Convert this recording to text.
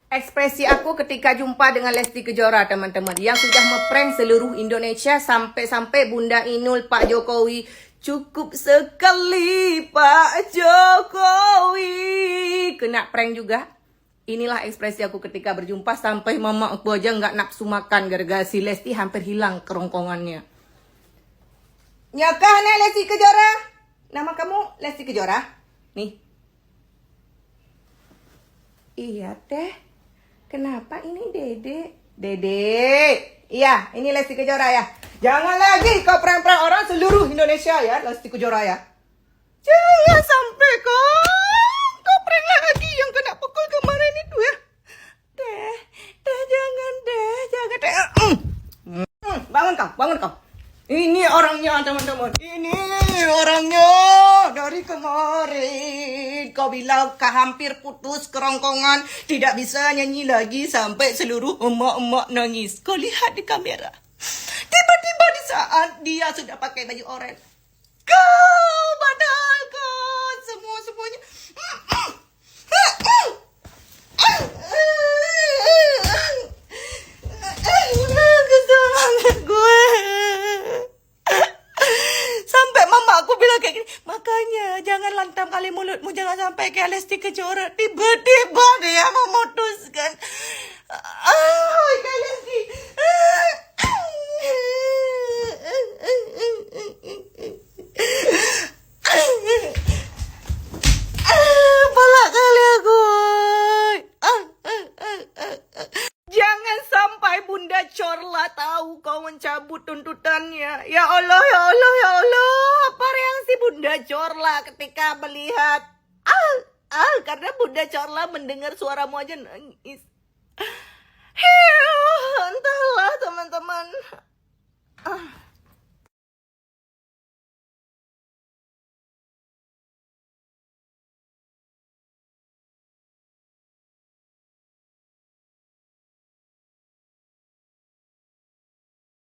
Ekspresi aku ketika jumpa dengan Lesti Kejora, teman-teman, yang sudah meprank seluruh Indonesia sampai-sampai Bunda Inul, Pak Jokowi. Cukup sekali Pak Jokowi kena prank juga. Inilah ekspresi aku ketika berjumpa, sampai mama aku aja nggak nafsu makan gara-gara si Lesti hampir hilang kerongkongannya. Nyakah nih Lesti Kejora? Nama kamu Lesti Kejora? Nih. Iya teh. Kenapa ini Dede? Dede. Iya, ini Lesti Kejora ya. Jangan lagi kau prank-prank orang seluruh Indonesia ya, Lesti Kejora ya. Jangan sampai kau prank lagi yang kena pukul kemarin itu ya. Deh, jangan deh. Bangun kau. Ini orangnya teman-teman. Ini orangnya dari kemarin. Kau bilang kau hampir putus kerongkongan, tidak bisa nyanyi lagi sampai seluruh emak-emak nangis. Kau lihat di kamera. Tiba-tiba di saat dia sudah pakai baju oranye, padahal kau semuanya. Kesel banget gue. Sampai mama aku bilang kayak gini, makanya jangan lantam kali mulutmu, jangan sampai kayak Lesti Kejora. Tiba-tiba dia memutuskan, kayak Lesti. Pala kali aku. Jangan sampai Bunda Corla tahu kau mencabut tuntutannya. Ya Allah. Apa reaksi Bunda Corla ketika melihat? Karena Bunda Corla mendengar suaramu aja nangis. Entahlah teman-teman.